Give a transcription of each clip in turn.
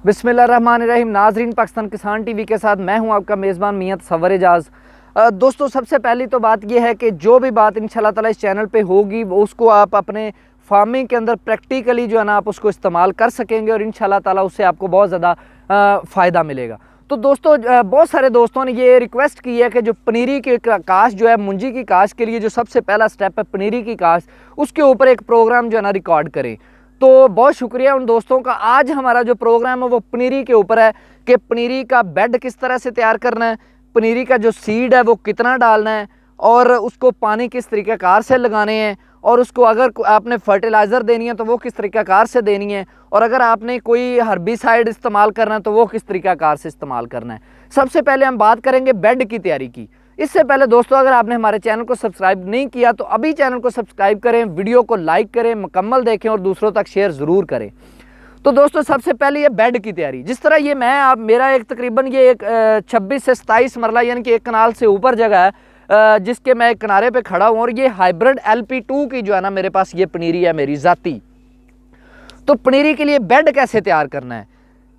बिस्मिल्लाहिर्रहमानिर्रहीम। नाजरीन, पाकिस्तान किसान टीवी के साथ मैं हूं आपका मेज़बान मियां तसव्वुर एजाज़। दोस्तों, सबसे पहली तो बात यह है कि जो भी बात इंशाल्लाह ताला इस चैनल पे होगी वो उसको आप अपने फार्मिंग के अंदर प्रैक्टिकली जो है ना आप उसको इस्तेमाल कर सकेंगे और इंशाल्लाह ताला उससे आपको बहुत ज़्यादा फ़ायदा मिलेगा। तो दोस्तों, बहुत सारे दोस्तों ने ये रिक्वेस्ट की है कि जो पनीरी की काश्त जो है, मुंजी की काश्त के लिए जो सबसे पहला स्टेप है पनीरी की काश्त, उसके ऊपर एक प्रोग्राम जो है ना रिकॉर्ड करें। तो बहुत शुक्रिया उन दोस्तों का। आज हमारा जो प्रोग्राम है वो पनीरी के ऊपर है कि पनीरी का बेड किस तरह से तैयार करना है, पनीरी का जो सीड है वो कितना डालना है और उसको पानी किस तरीक़ाकार से लगाने हैं, और उसको अगर आपने फर्टिलाइज़र देनी है तो वो किस तरीक़ाकार से देनी है, और अगर आपने कोई हर्बिसाइड इस्तेमाल करना है तो वो किस तरीक़ाकार से इस्तेमाल करना है। सबसे पहले हम बात करेंगे बेड की तैयारी की। इससे पहले दोस्तों, अगर आपने हमारे चैनल को सब्सक्राइब नहीं किया तो अभी चैनल को सब्सक्राइब करें, वीडियो को लाइक करें, मुकम्मल देखें और दूसरों तक शेयर ज़रूर करें। तो दोस्तों, सबसे पहले ये बेड की तैयारी। जिस तरह ये मेरा एक तकरीबन ये एक 26 से 27 मरला यानी कि एक कनाल से ऊपर जगह है, जिसके मैं एक किनारे पे खड़ा हूँ, और ये हाइब्रिड LP2 की जो है ना मेरे पास ये पनीरी है मेरी ज़ाती। तो पनीरी के लिए बेड कैसे तैयार करना है,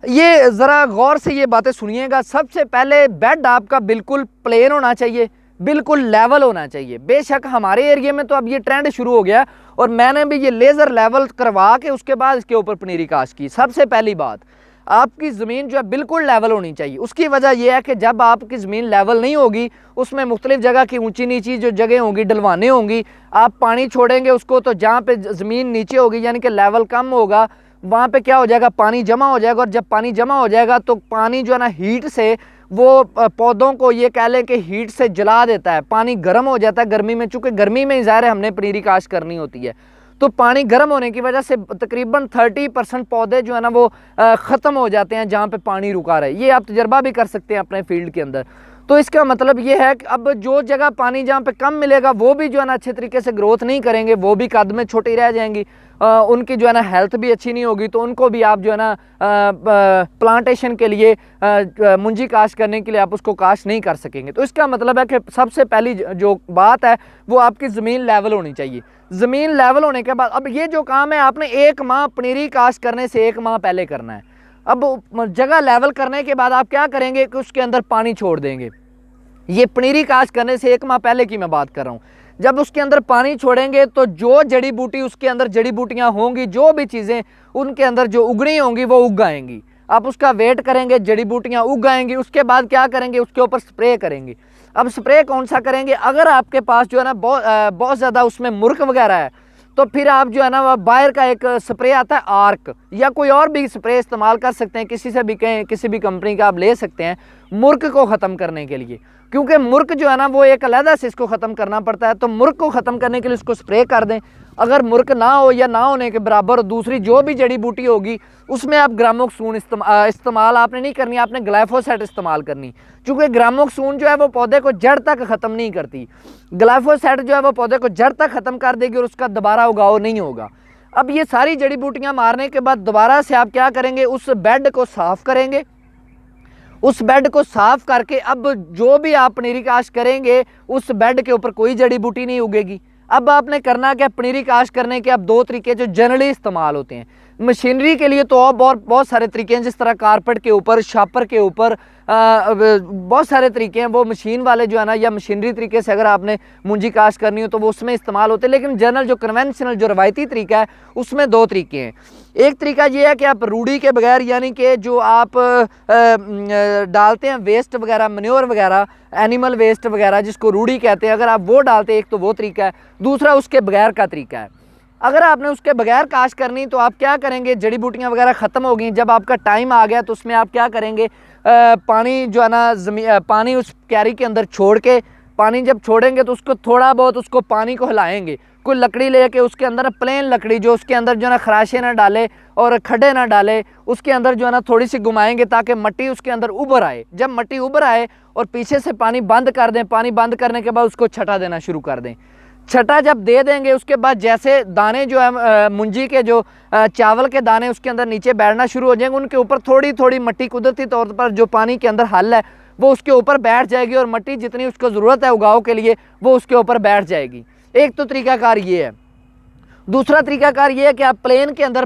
ये ज़रा गौर से ये बातें सुनिएगा। सबसे पहले बेड आपका बिल्कुल प्लेन होना चाहिए, बिल्कुल लेवल होना चाहिए। बेशक हमारे एरिया में तो अब ये ट्रेंड शुरू हो गया और मैंने भी ये लेज़र लेवल करवा के उसके बाद इसके ऊपर पनीरी काश्त की। सबसे पहली बात, आपकी ज़मीन जो है बिल्कुल लेवल होनी चाहिए। उसकी वजह यह है कि जब आपकी ज़मीन लेवल नहीं होगी, उसमें मुख्तलिफ जगह की ऊंची नीची जो जगह होंगी, डलवाने होंगी, आप पानी छोड़ेंगे उसको, तो जहाँ पे ज़मीन नीचे होगी यानी कि लेवल कम होगा, वहाँ पे क्या हो जाएगा, पानी जमा हो जाएगा। और जब पानी जमा हो जाएगा तो पानी जो है ना हीट से वो पौधों को ये कह लें कि हीट से जला देता है, पानी गर्म हो जाता है गर्मी में। चूँकि गर्मी में ज़ाहिर है हमने पनीरी काश्त करनी होती है, तो पानी गर्म होने की वजह से तकरीबन 30% पौधे जो है ना वो ख़त्म हो जाते हैं जहाँ पे पानी रुका रहे। ये आप तजर्बा भी कर सकते हैं अपने फील्ड के अंदर। तो इसका मतलब ये है कि अब जो जगह पानी जहाँ पे कम मिलेगा वो भी जो है ना अच्छे तरीके से ग्रोथ नहीं करेंगे, वो भी कद में छोटी रह जाएंगी, उनकी जो है ना हेल्थ भी अच्छी नहीं होगी। तो उनको भी आप जो है ना प्लांटेशन के लिए मुंजी काश्त करने के लिए आप उसको काश्त नहीं कर सकेंगे। तो इसका मतलब है कि सबसे पहली जो बात है वो आपकी ज़मीन लेवल होनी चाहिए। ज़मीन लेवल होने के बाद अब ये जो काम है आपने 1 माह पनीरी काश्त करने से 1 माह पहले करना है। अब जगह लेवल करने के बाद आप क्या करेंगे कि उसके अंदर पानी छोड़ देंगे। ये पनीरी काश्त करने से 1 माह पहले की मैं बात कर रहा हूँ। जब उसके अंदर पानी छोड़ेंगे तो जो जड़ी बूटी उसके अंदर जड़ी बूटियाँ होंगी, जो भी चीज़ें उनके अंदर जो उगनी होंगी वो उग आएंगी। आप उसका वेट करेंगे, जड़ी बूटियाँ उग आएंगी। उसके बाद क्या करेंगे, उसके ऊपर स्प्रे करेंगे। अब स्प्रे कौन सा करेंगे, अगर आपके पास जो है ना बहुत ज़्यादा उसमें मुर्क वगैरह है तो फिर आप जो है ना वह बायर का एक स्प्रे आता है आर्क, या कोई और भी स्प्रे इस्तेमाल कर सकते हैं, किसी से भी कहें, किसी भी कंपनी का आप ले सकते हैं मुर्क को ख़त्म करने के लिए। क्योंकि मुर्क जो है ना वो एक अलहदा से इसको ख़त्म करना पड़ता है। तो मुर्क को ख़त्म करने के लिए उसको स्प्रे कर दें। अगर मुर्क ना हो या ना होने के बराबर दूसरी जो भी जड़ी बूटी होगी उसमें आप ग्रामोक्सून इस्तेमाल आपने नहीं करनी, आपने ग्लाइफोसेट इस्तेमाल करनी। चूँकि ग्रामोक्सून जो है वो पौधे को जड़ तक ख़त्म नहीं करती, ग्लाइफोसेट जो है वो पौधे को जड़ तक ख़त्म कर देगी और उसका दोबारा उगाव नहीं होगा। अब ये सारी जड़ी बूटियाँ मारने के बाद दोबारा से आप क्या करेंगे, उस बेड को साफ़ करेंगे। उस बेड को साफ़ करके अब जो भी आप पनीरी काश्त करेंगे उस बेड के ऊपर कोई जड़ी बूटी नहीं उगेगी। अब आपने करना क्या, पनीरी काश्त करने के अब 2 तरीके जो जनरली इस्तेमाल होते हैं। मशीनरी के लिए तो और बहुत सारे तरीके हैं, जिस तरह कारपेट के ऊपर, शापर के ऊपर बहुत सारे तरीके हैं। वो मशीन वाले जो है ना या मशीनरी तरीके से अगर आपने मुंजी काश्त करनी हो तो वो उसमें इस्तेमाल होते हैं। लेकिन जनरल जो कन्वेंशनल जो रवायती तरीका है उसमें 2 तरीके हैं। एक तरीका ये है कि आप रूढ़ी के बगैर यानी कि जो आप डालते हैं वेस्ट वगैरह, मन्योर वगैरह, एनिमल वेस्ट वगैरह जिसको रूढ़ी कहते हैं, अगर आप वो डालते हैं एक तो वो तरीका है। दूसरा उसके बगैर का तरीका है। अगर आपने उसके बगैर काश्त करनी तो आप क्या करेंगे, जड़ी बूटियाँ वगैरह ख़त्म हो गई, जब आपका टाइम आ गया तो उसमें आप क्या करेंगे, पानी जो है ना पानी उस क्यारी के अंदर छोड़ के, पानी जब छोड़ेंगे तो उसको थोड़ा बहुत उसको पानी को हिलाएंगे। कोई लकड़ी लेके उसके अंदर प्लेन लकड़ी जो उसके अंदर जो है ना खराशे ना डाले और खड्डे ना डाले, उसके अंदर जो है ना थोड़ी सी घुमाएंगे ताकि मिट्टी उसके अंदर उभर आए। जब मिट्टी उभर आए और पीछे से पानी बंद कर दें, पानी बंद करने के बाद उसको छटा देना शुरू कर दें। छटा जब दे देंगे उसके बाद जैसे दाने जो है मुंजी के जो चावल के दाने उसके अंदर नीचे बैठना शुरू हो जाएंगे, उनके ऊपर थोड़ी थोड़ी मिट्टी कुदरती तौर पर जो पानी के अंदर हल है वो उसके ऊपर बैठ जाएगी और मिट्टी जितनी उसको ज़रूरत है उगाव के लिए वो उसके ऊपर बैठ जाएगी। एक तो तरीकाकार ये है। दूसरा तरीकाकार ये है कि आप प्लेन के अंदर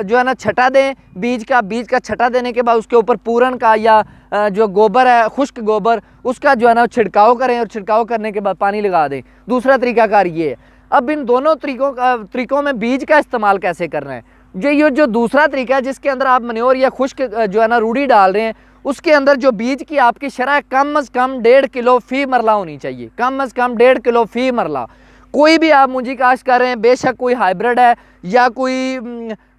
जो है ना छटा दें बीज का छटा देने के बाद उसके ऊपर पूरन का या जो गोबर है खुश्क गोबर उसका जो है ना छिड़काव करें और छिड़काव करने के बाद पानी लगा दें। दूसरा तरीकाकार ये है। अब इन दोनों तरीकों में बीज का इस्तेमाल कैसे करना है, ये जो दूसरा तरीका है जिसके अंदर आप मन्योर या खुश्क जो है ना रूढ़ी डाल रहे हैं, उसके अंदर जो बीज की आपकी शरह कम अज़ कम 1.5 किलो फी मरला होनी चाहिए, कम अज़ कम 1.5 किलो फी मरला। कोई भी आप मुंजी काश्त कर रहे हैं, बेशक कोई हाइब्रिड है या कोई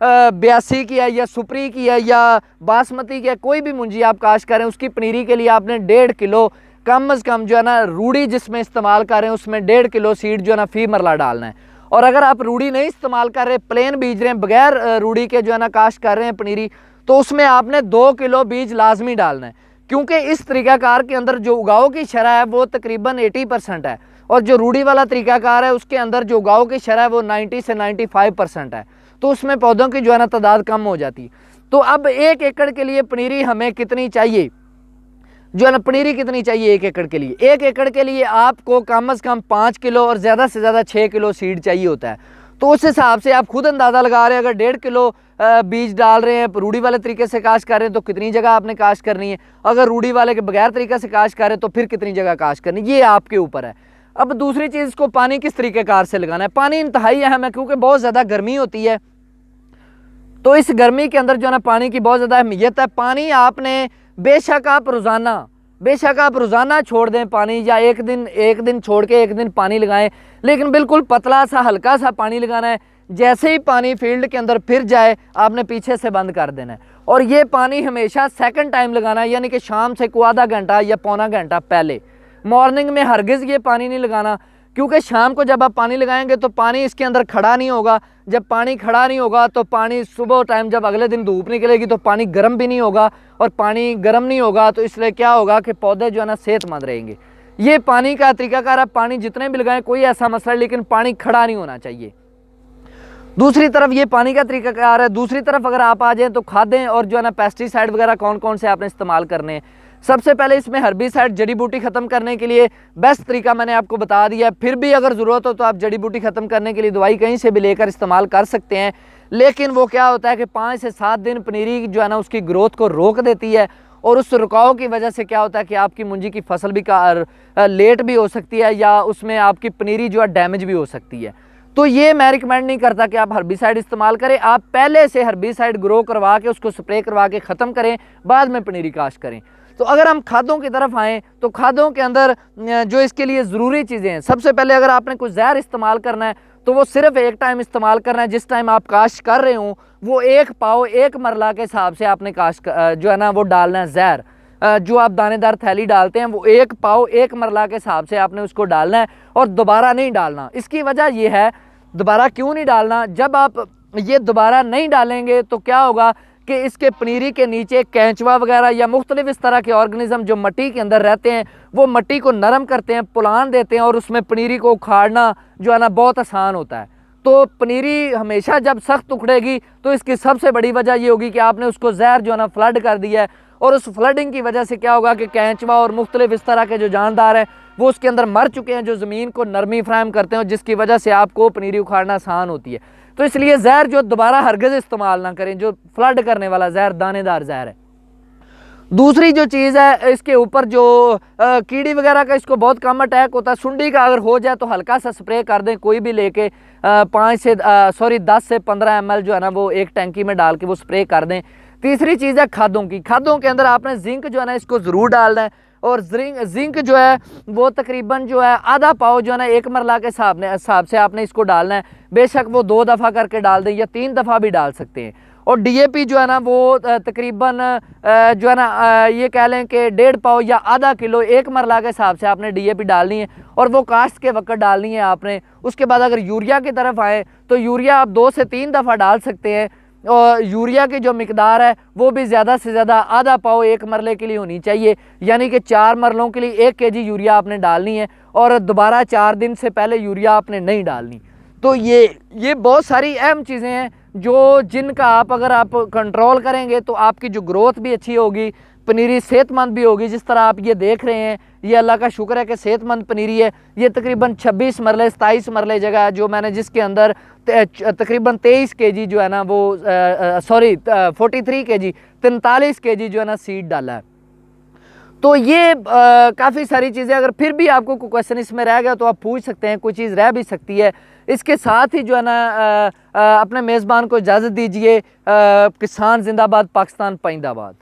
82 की है या सुपरी की है या बासमती की है, कोई भी मुंजी आप काश्त कर रहे हैं, उसकी पनीरी के लिए आपने 1.5 किलो कम अज़ कम जो है ना रूढ़ी जिसमें इस्तेमाल कर रहे हैं उसमें 1.5 किलो सीड जो है ना फी मरला डालना है। और अगर आप रूढ़ी नहीं इस्तेमाल कर रहे, प्लेन बीज रहे हैं, बगैर रूढ़ी के जो है ना काश्त कर रहे हैं पनीरी, तो उसमें आपने 2 किलो बीज लाजमी डालना है, क्योंकि इस तरीकाकार के अंदर जो उगाव की शरह है वो तकरीबन 80% है और जो रूढ़ी वाला तरीकाकार है उसके अंदर जो उगाव की शरह है वो 90 से 95% है, तो उसमें पौधों की जो है ना तादाद कम हो जाती है। तो अब 1 एकड़ के लिए पनीरी हमें कितनी चाहिए, जो है ना पनीरी कितनी चाहिए 1 एकड़ के लिए? 1 एकड़ के लिए आपको कम अज़ कम 5 किलो और ज़्यादा से ज़्यादा 6 किलो सीड चाहिए होता है। तो उस हिसाब से आप खुद अंदाज़ा लगा रहे हैं, अगर 1.5 किलो बीज डाल रहे हैं, रूढ़ी वाले तरीके से काश्त कर रहे हैं तो कितनी जगह आपने काश्त करनी है, अगर रूढ़ी वाले के बगैर तरीके से काश्त कर रहे हैं तो फिर कितनी जगह काश्त करनी है, ये आपके ऊपर है। अब दूसरी चीज़, इसको पानी किस तरीक़ेकार से लगाना है। पानी इंतहाई अहम है क्योंकि बहुत ज़्यादा गर्मी होती है, तो इस गर्मी के अंदर जो है ना पानी की बहुत ज़्यादा अहमियत है। पानी आपने बेशक आप रोज़ाना छोड़ दें पानी, या एक दिन छोड़ के एक दिन पानी लगाएं, लेकिन बिल्कुल पतला सा हल्का सा पानी लगाना है। जैसे ही पानी फील्ड के अंदर फिर जाए आपने पीछे से बंद कर देना है, और ये पानी हमेशा सेकंड टाइम लगाना है, यानी कि शाम से को आधा घंटा या पौना घंटा पहले। मॉर्निंग में हरगिज़ ये पानी नहीं लगाना, क्योंकि शाम को जब आप पानी लगाएंगे तो पानी इसके अंदर खड़ा नहीं होगा। जब पानी खड़ा नहीं होगा तो पानी सुबह टाइम जब अगले दिन धूप निकलेगी तो पानी गर्म भी नहीं होगा, और पानी गर्म नहीं होगा तो इसलिए क्या होगा कि पौधे जो है ना सेहतमंद रहेंगे। ये पानी का तरीकाकार, आप पानी जितने भी लगाएं कोई ऐसा मसला है, लेकिन पानी खड़ा नहीं होना चाहिए। दूसरी तरफ ये पानी का तरीकाकार है। दूसरी तरफ अगर आप आ जाएँ तो खादें और जो है ना पेस्टिसाइड वगैरह कौन कौन से आपने इस्तेमाल करने हैं। सबसे पहले इसमें हर्बिसाइड जड़ी बूटी ख़त्म करने के लिए बेस्ट तरीका मैंने आपको बता दिया। फिर भी अगर ज़रूरत हो तो आप जड़ी बूटी ख़त्म करने के लिए दवाई कहीं से भी लेकर इस्तेमाल कर सकते हैं, लेकिन वो क्या होता है कि 5 से 7 दिन पनीरी जो है ना उसकी ग्रोथ को रोक देती है, और उस रुकाव की वजह से क्या होता है कि आपकी मुंजी की फसल भी लेट भी हो सकती है, या उसमें आपकी पनीरी जो है डैमेज भी हो सकती है। तो ये मैं रिकमेंड नहीं करता कि आप हर्बिसाइड इस्तेमाल करें। आप पहले से हर्बिसाइड ग्रो करवा के उसको स्प्रे करवा के ख़त्म करें, बाद में पनीरी काश्त करें। तो अगर हम खादों की तरफ आएँ तो खादों के अंदर जो इसके लिए ज़रूरी चीज़ें हैं, सबसे पहले अगर आपने कोई जहर इस्तेमाल करना है तो वो सिर्फ एक टाइम इस्तेमाल करना है। जिस टाइम आप काश्त कर रहे हो वो 1 पाव 1 मरला के हिसाब से आपने काश्त जो है ना वो डालना है। जहर जो आप दानेदार थैली डालते हैं वो 1 पाव 1 मरला के हिसाब से आपने उसको डालना है, और दोबारा नहीं डालना। इसकी वजह ये है, दोबारा क्यों नहीं डालना, जब आप ये दोबारा नहीं डालेंगे तो क्या होगा कि इसके पनीरी के नीचे कैंचवा वगैरह या मुख्तलिफ इस तरह के ऑर्गेनिज्म जो मिट्टी के अंदर रहते हैं वो मिट्टी को नरम करते हैं, पुलान देते हैं, और उसमें पनीरी को उखाड़ना जो है ना बहुत आसान होता है। तो पनीरी हमेशा जब सख्त उखड़ेगी तो इसकी सबसे बड़ी वजह ये होगी कि आपने उसको जहर जो है ना फ्लड कर दिया है, और उस फ्लडिंग की वजह से क्या होगा कि कैंचवा और मुख्तलिफ इस तरह के जो जानदार हैं वो उसके अंदर मर चुके हैं, जो ज़मीन को नरमी फ्राहम करते हैं, जिसकी वजह से आपको पनीरी उखाड़ना आसान होती है। तो इसलिए जहर जो दोबारा हरगिज़ इस्तेमाल ना करें, जो फ्लड करने वाला जहर दानेदार जहर है। दूसरी जो चीज़ है, इसके ऊपर जो कीड़ी वगैरह का इसको बहुत कम अटैक होता है। सुंडी का अगर हो जाए तो हल्का सा स्प्रे कर दें, कोई भी लेके 10 से 15 ml जो है ना वो एक टैंकी में डाल के वो स्प्रे कर दें। तीसरी चीज़ है खादों की। खादों के अंदर आपने जिंक जो है ना इसको ज़रूर डालना है, और जिंक जो है वो तकरीबन जो है आधा पाव जो है ना 1 मरला के हिसाब से आपने इसको डालना है। बेशक वो 2 दफ़ा करके डाल दें या 3 दफ़ा भी डाल सकते हैं। और डीएपी जो है ना वो तकरीबन जो है ना ये कह लें कि 1.5 पाव या आधा किलो 1 मरला के हिसाब से आपने डीएपी डालनी है, और वो काश्त के वक्त डालनी है आपने। उसके बाद अगर यूरिया की तरफ आए तो यूरिया आप 2 से 3 दफ़ा डाल सकते हैं, और यूरिया की जो मिकदार है वो भी ज़्यादा से ज़्यादा आधा पाव 1 मरले के लिए होनी चाहिए, यानी कि 4 मरलों के लिए 1 kg यूरिया आपने डालनी है, और दोबारा 4 दिन से पहले यूरिया आपने नहीं डालनी। तो ये बहुत सारी अहम चीज़ें हैं जिनका अगर आप कंट्रोल करेंगे तो आपकी जो ग्रोथ भी अच्छी होगी, पनीरी सेहतमंद भी होगी। जिस तरह आप ये देख रहे हैं, ये अल्लाह का शुक्र है कि सेहतमंद पनीरी है। ये तकरीबन 26 मरले 27 मरले जगह है जो मैंने, जिसके अंदर तकरीबन 23 kg जो है ना वो 43 kg 43 kg जो है ना सीड डाला है। तो ये काफ़ी सारी चीज़ें, अगर फिर भी आपको कोई क्वेश्चन इसमें रह गया तो आप पूछ सकते हैं, कोई चीज़ रह भी सकती है। इसके साथ ही जो है ना अपने मेज़बान को इजाज़त दीजिए। किसान जिंदाबाद, पाकिस्तान पाइंदाबाद।